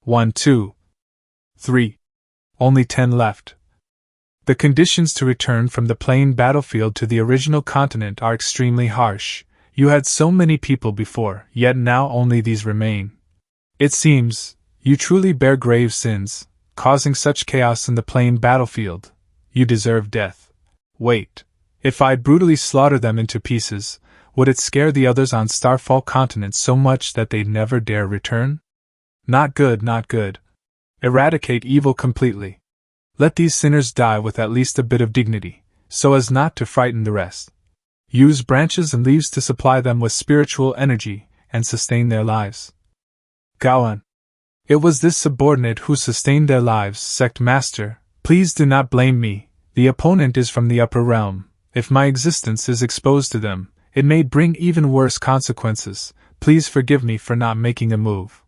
1, 2, 3. Only 10 left. The conditions to return from the plain battlefield to the original continent are extremely harsh. You had so many people before, yet now only these remain. It seems, you truly bear grave sins, causing such chaos in the plain battlefield. You deserve death. Wait. If I'd brutally slaughter them into pieces, would it scare the others on Starfall Continent so much that they'd never dare return? Not good, not good. Eradicate evil completely. Let these sinners die with at least a bit of dignity, so as not to frighten the rest. Use branches and leaves to supply them with spiritual energy and sustain their lives. Gaohan. It was this subordinate who sustained their lives, Sect Master. Please do not blame me. The opponent is from the upper realm. If my existence is exposed to them, it may bring even worse consequences. Please forgive me for not making a move.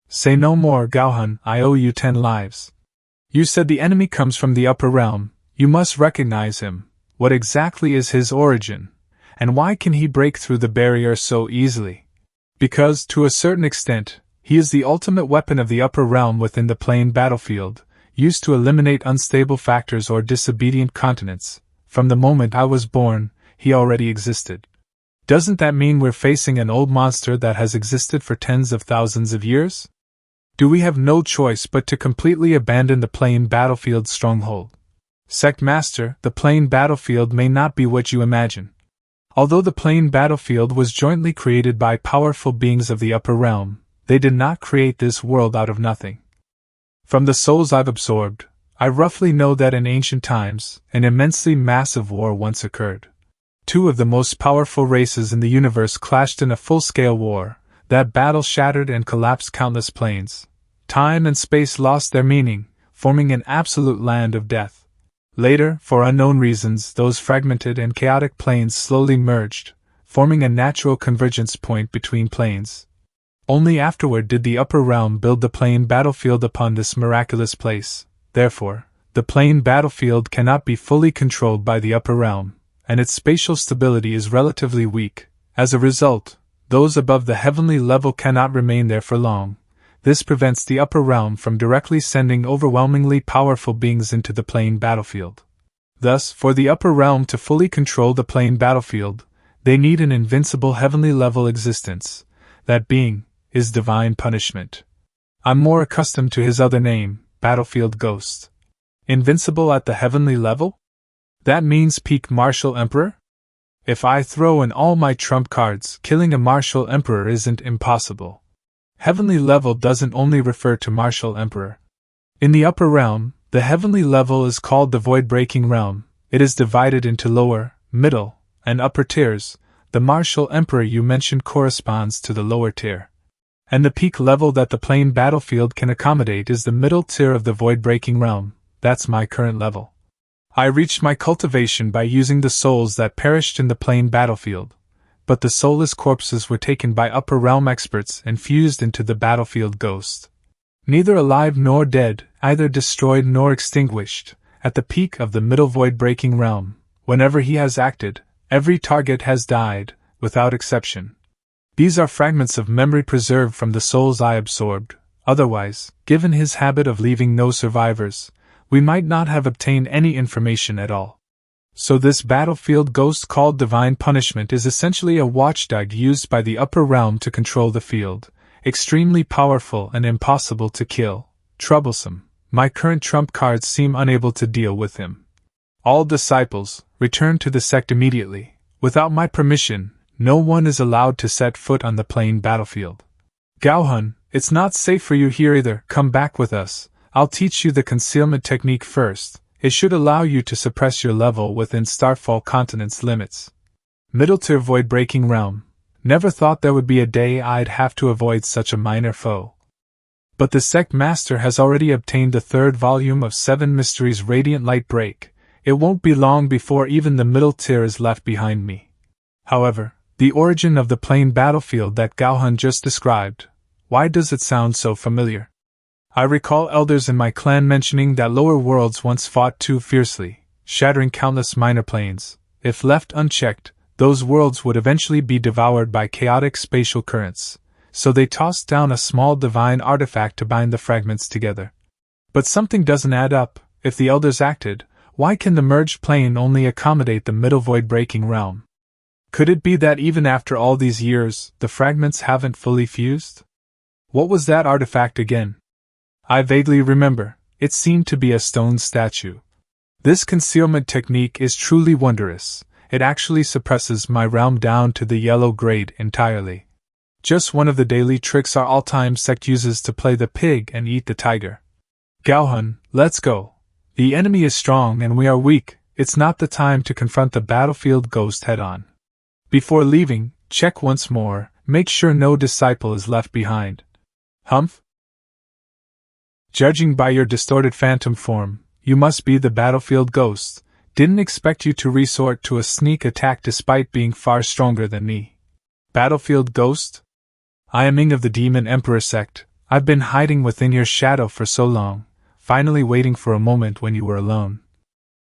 Say no more, Gaohan. I owe you 10 lives. You said the enemy comes from the upper realm. You must recognize him. What exactly is his origin? And why can he break through the barrier so easily? Because, to a certain extent, he is the ultimate weapon of the upper realm within the plain battlefield, used to eliminate unstable factors or disobedient continents. From the moment I was born, he already existed. Doesn't that mean we're facing an old monster that has existed for tens of thousands of years? Do we have no choice but to completely abandon the plain battlefield stronghold? Sect Master, the plain battlefield may not be what you imagine. Although the plain battlefield was jointly created by powerful beings of the upper realm, they did not create this world out of nothing. From the souls I've absorbed, I roughly know that in ancient times, an immensely massive war once occurred. Two of the most powerful races in the universe clashed in a full-scale war. That battle shattered and collapsed countless planes. Time and space lost their meaning, forming an absolute land of death. Later, for unknown reasons, those fragmented and chaotic planes slowly merged, forming a natural convergence point between planes. Only afterward did the upper realm build the plain battlefield upon this miraculous place. Therefore, the plain battlefield cannot be fully controlled by the upper realm, and its spatial stability is relatively weak. As a result, those above the heavenly level cannot remain there for long. This prevents the upper realm from directly sending overwhelmingly powerful beings into the plain battlefield. Thus, for the upper realm to fully control the plain battlefield, they need an invincible heavenly level existence. That being is divine punishment. I'm more accustomed to his other name, Battlefield Ghost. Invincible at the heavenly level? That means peak martial emperor? If I throw in all my trump cards, killing a martial emperor isn't impossible. Heavenly level doesn't only refer to martial emperor. In the upper realm, the heavenly level is called the void-breaking realm. It is divided into lower, middle, and upper tiers. The martial emperor you mentioned corresponds to the lower tier. And the peak level that the plain battlefield can accommodate is the middle tier of the void-breaking realm. That's my current level. I reached my cultivation by using the souls that perished in the plain battlefield, but the soulless corpses were taken by upper realm experts and fused into the battlefield ghost. Neither alive nor dead, either destroyed nor extinguished, at the peak of the middle void-breaking realm, whenever he has acted, every target has died, without exception. These are fragments of memory preserved from the souls I absorbed. Otherwise, given his habit of leaving no survivors, we might not have obtained any information at all. So this battlefield ghost called Divine Punishment is essentially a watchdog used by the upper realm to control the field. Extremely powerful and impossible to kill. Troublesome. My current trump cards seem unable to deal with him. All disciples, return to the sect immediately. Without my permission, no one is allowed to set foot on the plain battlefield. Gaohan, it's not safe for you here either. Come back with us. I'll teach you the concealment technique first. It should allow you to suppress your level within Starfall Continent's limits. Middle tier void-breaking realm. Never thought there would be a day I'd have to avoid such a minor foe. But the sect master has already obtained the third volume of 7 Mysteries Radiant Light Break. It won't be long before even the middle tier is left behind me. However, the origin of the plain battlefield that Gaohan just described, why does it sound so familiar? I recall elders in my clan mentioning that lower worlds once fought too fiercely, shattering countless minor planes. If left unchecked, those worlds would eventually be devoured by chaotic spatial currents. so they tossed down a small divine artifact to bind the fragments together. But something doesn't add up. If the elders acted, why can the merged plane only accommodate the middle void-breaking realm? Could it be that even after all these years, the fragments haven't fully fused? What was that artifact again? I vaguely remember. It seemed to be a stone statue. This concealment technique is truly wondrous. It actually suppresses my realm down to the yellow grade entirely. Just one of the daily tricks our all-time sect uses to play the pig and eat the tiger. Gaohun, let's go. The enemy is strong and we are weak. It's not the time to confront the battlefield ghost head-on. Before leaving, check once more, make sure no disciple is left behind. Humph? Judging by your distorted phantom form, you must be the battlefield ghost. Didn't expect you to resort to a sneak attack despite being far stronger than me. Battlefield ghost? I am Ing of the Demon Emperor sect. I've been hiding within your shadow for so long, finally waiting for a moment when you were alone.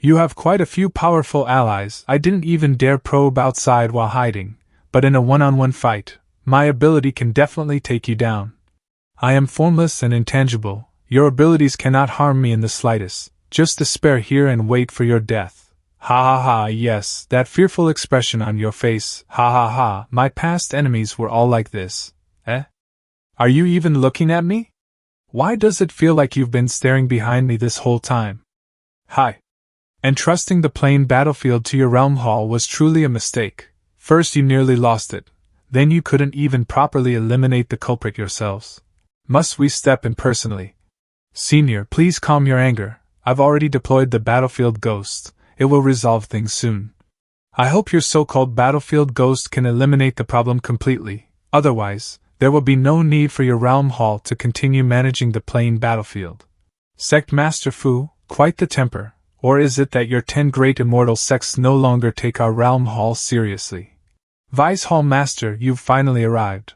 You have quite a few powerful allies. I didn't even dare probe outside while hiding, but in a one-on-one fight, my ability can definitely take you down. I am formless and intangible. Your abilities cannot harm me in the slightest. Just despair here and wait for your death. Ha ha ha, yes, that fearful expression on your face. Ha ha ha, my past enemies were all like this. Eh? Are you even looking at me? Why does it feel like you've been staring behind me this whole time? Hi. Entrusting the plain battlefield to your realm hall was truly a mistake. First you nearly lost it. Then you couldn't even properly eliminate the culprit yourselves. Must we step in personally? Senior, please calm your anger. I've already deployed the battlefield ghost. It will resolve things soon. I hope your so-called battlefield ghost can eliminate the problem completely. Otherwise, there will be no need for your realm hall to continue managing the plain battlefield. Sect Master Fu, quite the temper. Or is it that your 10 great immortal sects no longer take our realm hall seriously? Vice Hall Master, you've finally arrived.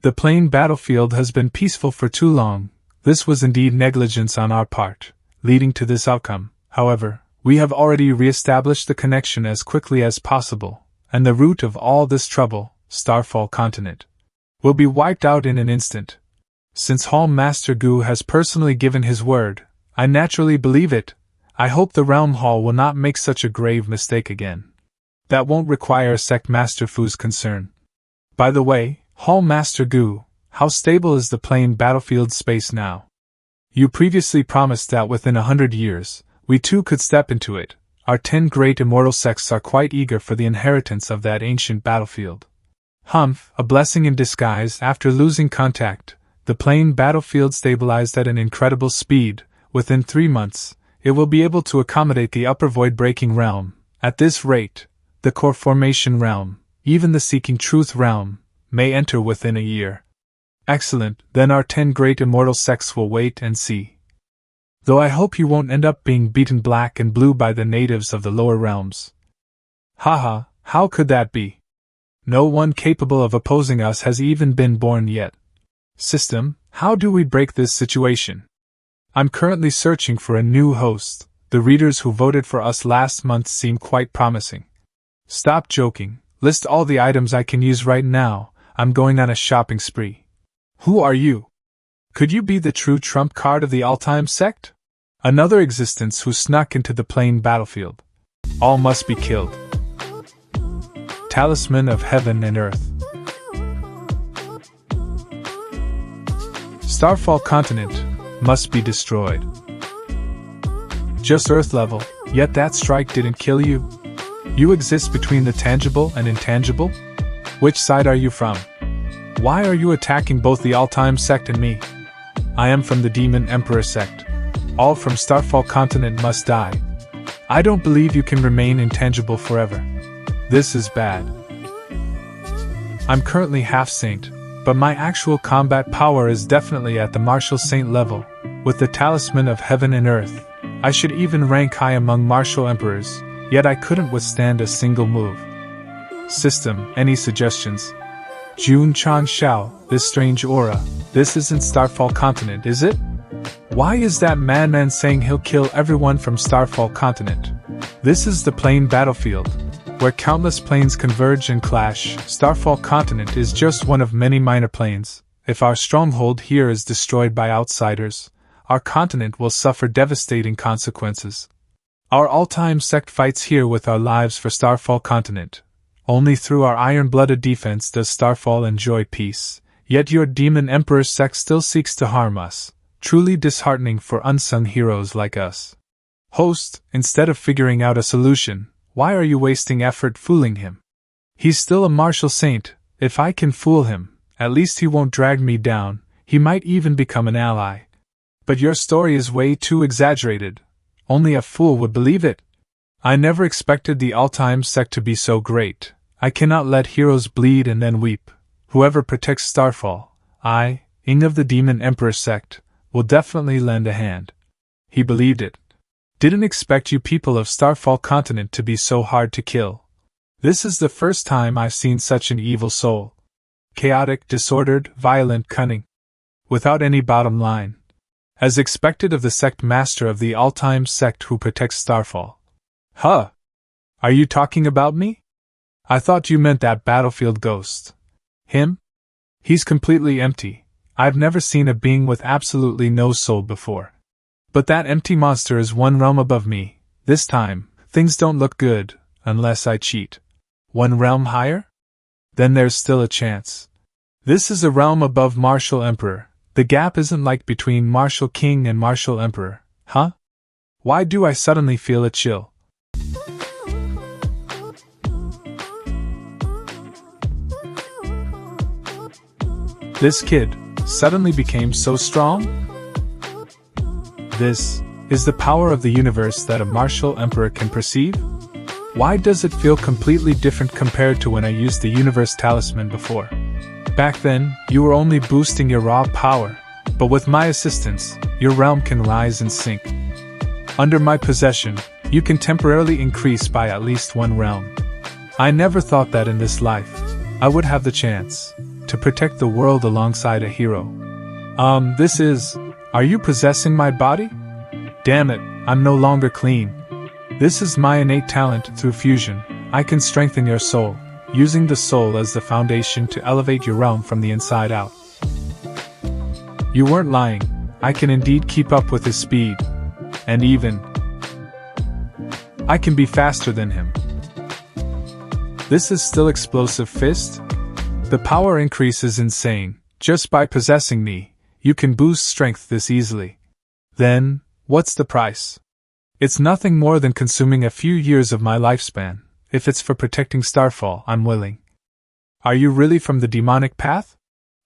The plain battlefield has been peaceful for too long. This was indeed negligence on our part, leading to this outcome. However, we have already re-established the connection as quickly as possible, and the root of all this trouble, Starfall Continent, will be wiped out in an instant. Since Hall Master Gu has personally given his word, I naturally believe it. I hope the Realm Hall will not make such a grave mistake again. That won't require Sect Master Fu's concern. By the way, Hall Master Gu, how stable is the plain battlefield space now? You previously promised that within 100 years, we too could step into it. Our 10 great immortal sects are quite eager for the inheritance of that ancient battlefield. Humph, a blessing in disguise. After losing contact, the plain battlefield stabilized at an incredible speed. Within 3 months, it will be able to accommodate the upper void-breaking realm. At this rate, the core formation realm, even the seeking truth realm, may enter within a year. Excellent, then our 10 great immortal sects will wait and see. Though I hope you won't end up being beaten black and blue by the natives of the lower realms. Haha, how could that be? No one capable of opposing us has even been born yet. System, how do we break this situation? I'm currently searching for a new host. The readers who voted for us last month seem quite promising. Stop joking. List all the items I can use right now. I'm going on a shopping spree. Who are you? Could you be the true trump card of the all-time sect? Another existence who snuck into the plain battlefield. All must be killed. Talisman of Heaven and Earth. Starfall Continent must be destroyed. Just Earth level, yet that strike didn't kill you. You exist between the tangible and intangible? Which side are you from? Why are you attacking both the all-time sect and me? I am from the Demon Emperor sect. All from Starfall Continent must die. I don't believe you can remain intangible forever. This is bad. I'm currently half saint, but my actual combat power is definitely at the martial saint level. With the Talisman of Heaven and Earth, I should even rank high among martial emperors, yet I couldn't withstand a single move. System, any suggestions? Jun ChangXiao, this strange aura, this isn't Starfall Continent, is it? Why is that madman saying he'll kill everyone from Starfall Continent? This is the plain battlefield. where countless planes converge and clash. Starfall Continent is just one of many minor planes. If our stronghold here is destroyed by outsiders, our continent will suffer devastating consequences. Our all-time sect fights here with our lives for Starfall Continent. Only through our iron-blooded defense does Starfall enjoy peace. Yet your demon emperor sect still seeks to harm us. Truly disheartening for unsung heroes like us. Host, instead of figuring out a solution, why are you wasting effort fooling him? He's still a martial saint. If I can fool him, at least he won't drag me down. He might even become an ally. But your story is way too exaggerated. Only a fool would believe it. I never expected the all-time sect to be so great. I cannot let heroes bleed and then weep. Whoever protects Starfall, I, Ing of the Demon Emperor sect, will definitely lend a hand. He believed it. Didn't expect you people of Starfall Continent to be so hard to kill. This is the first time I've seen such an evil soul. Chaotic, disordered, violent, cunning. Without any bottom line. As expected of the sect master of the all-time sect who protects Starfall. Huh? Are you talking about me? I thought you meant that battlefield ghost. Him? He's completely empty. I've never seen a being with absolutely no soul before. But that empty monster is one realm above me. This time, things don't look good, unless I cheat. One realm higher? Then there's still a chance. This is a realm above Martial Emperor. The gap isn't like between Martial King and Martial Emperor, huh? Why do I suddenly feel a chill? This kid suddenly became so strong? This is the power of the universe that a martial emperor can perceive? Why does it feel completely different compared to when I used the universe talisman before? Back then, you were only boosting your raw power, but with my assistance, your realm can rise and sink. Under my possession, you can temporarily increase by at least one realm. I never thought that in this life, I would have the chance to protect the world alongside a hero. Are you possessing my body? Damn it, I'm no longer clean. This is my innate talent through fusion. I can strengthen your soul, using the soul as the foundation to elevate your realm from the inside out. You weren't lying. I can indeed keep up with his speed. And even, I can be faster than him. This is still Explosive Fist? The power increase is insane. Just by possessing me, you can boost strength this easily. Then, what's the price? It's nothing more than consuming a few years of my lifespan. If it's for protecting Starfall, I'm willing. Are you really from the demonic path?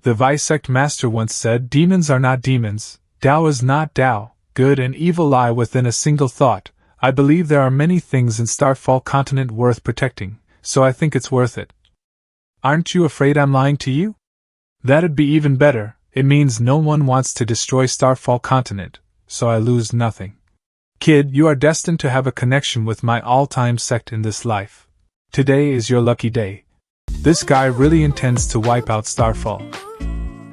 The Visect Master once said, demons are not demons, Tao is not Tao, good and evil lie within a single thought. I believe there are many things in Starfall Continent worth protecting, so I think it's worth it. Aren't you afraid I'm lying to you? That'd be even better. It means no one wants to destroy Starfall Continent, so I lose nothing. Kid, you are destined to have a connection with my all-time sect in this life. Today is your lucky day. This guy really intends to wipe out Starfall.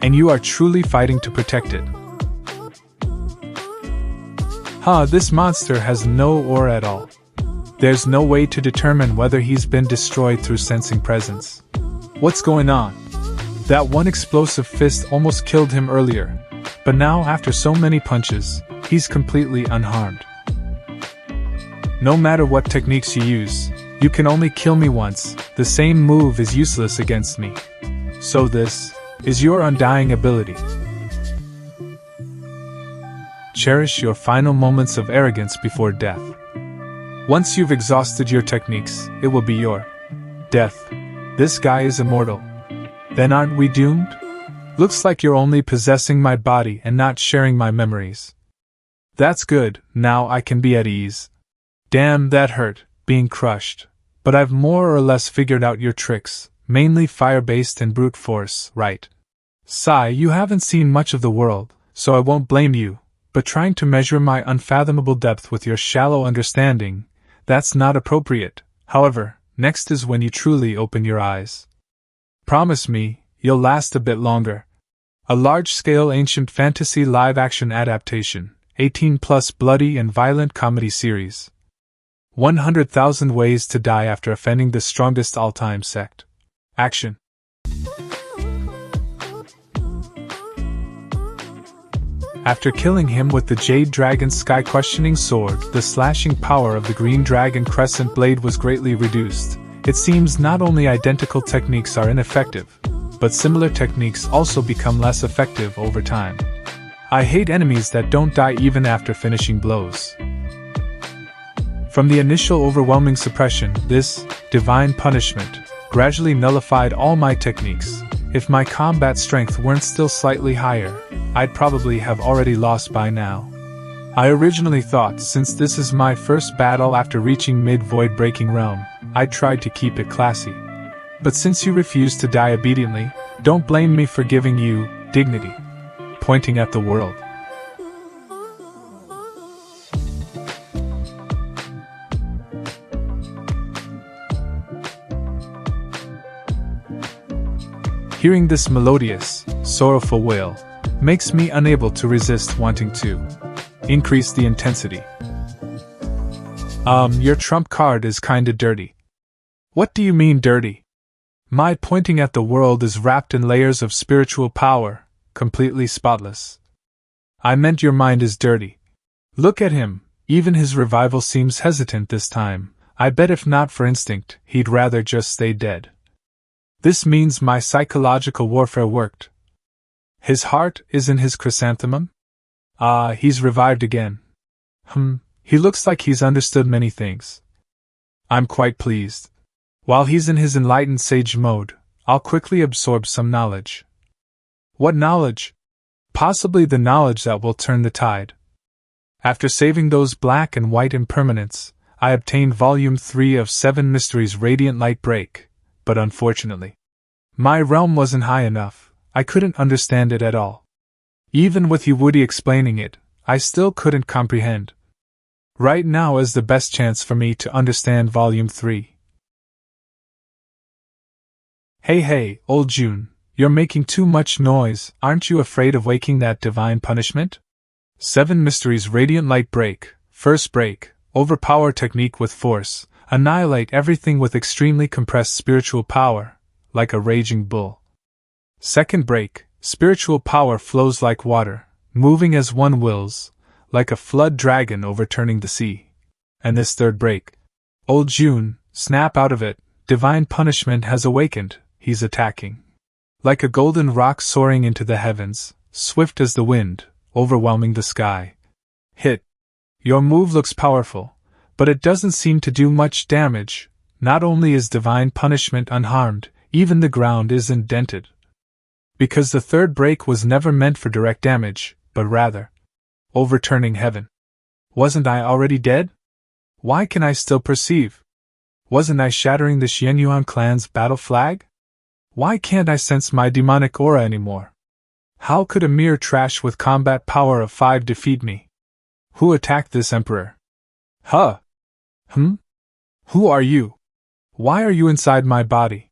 And you are truly fighting to protect it. This monster has no aura at all. There's no way to determine whether he's been destroyed through sensing presence. What's going on? That one explosive fist almost killed him earlier, but now after so many punches, he's completely unharmed. No matter what techniques you use, you can only kill me once. The same move is useless against me. So this is your undying ability. Cherish your final moments of arrogance before death. Once you've exhausted your techniques, it will be your death. This guy is immortal. Then aren't we doomed? Looks like you're only possessing my body and not sharing my memories. That's good, now I can be at ease. Damn, that hurt, being crushed. But I've more or less figured out your tricks, mainly fire-based and brute force, right? Sigh, you haven't seen much of the world, so I won't blame you, but trying to measure my unfathomable depth with your shallow understanding, that's not appropriate. However, next is when you truly open your eyes. Promise me, you'll last a bit longer. A large-scale ancient fantasy live-action adaptation, 18+ bloody and violent comedy series. 100,000 ways to die after offending the strongest all-time sect. Action. After killing him with the Jade Dragon's sky-questioning sword, the slashing power of the Green Dragon Crescent Blade was greatly reduced. It seems not only identical techniques are ineffective, but similar techniques also become less effective over time. I hate enemies that don't die even after finishing blows. From the initial overwhelming suppression, this divine punishment gradually nullified all my techniques. If my combat strength weren't still slightly higher, I'd probably have already lost by now. I originally thought, since this is my first battle after reaching mid-void breaking realm, I'd try to keep it classy. But since you refused to die obediently, don't blame me for giving you dignity. Pointing at the world. Hearing this melodious, sorrowful wail makes me unable to resist wanting to increase the intensity. Your trump card is kinda dirty. What do you mean dirty? My pointing at the world is wrapped in layers of spiritual power, completely spotless. I meant your mind is dirty. Look at him, even his revival seems hesitant this time. I bet if not for instinct, he'd rather just stay dead. This means my psychological warfare worked. His heart is in his chrysanthemum? He's revived again. He looks like he's understood many things. I'm quite pleased. While he's in his enlightened sage mode, I'll quickly absorb some knowledge. What knowledge? Possibly the knowledge that will turn the tide. After saving those black and white impermanents, I obtained Volume 3 of 7 Mysteries Radiant Light Break, but unfortunately, my realm wasn't high enough. I couldn't understand it at all. Even with Woody explaining it, I still couldn't comprehend. Right now is the best chance for me to understand Volume 3. Hey, old June, you're making too much noise. Aren't you afraid of waking that divine punishment? 7 Mysteries Radiant Light Break. First break, overpower technique with force, annihilate everything with extremely compressed spiritual power, like a raging bull. Second break, spiritual power flows like water, moving as one wills, like a flood dragon overturning the sea. And this third break, old June, snap out of it, divine punishment has awakened, he's attacking. Like a golden rock soaring into the heavens, swift as the wind, overwhelming the sky. Hit. Your move looks powerful, but it doesn't seem to do much damage. Not only is divine punishment unharmed, even the ground isn't dented. Because the third break was never meant for direct damage, but rather overturning heaven. Wasn't I already dead? Why can I still perceive? Wasn't I shattering the Xianyuan clan's battle flag? Why can't I sense my demonic aura anymore? How could a mere trash with combat power of 5 defeat me? Who attacked this emperor? Who are you? Why are you inside my body?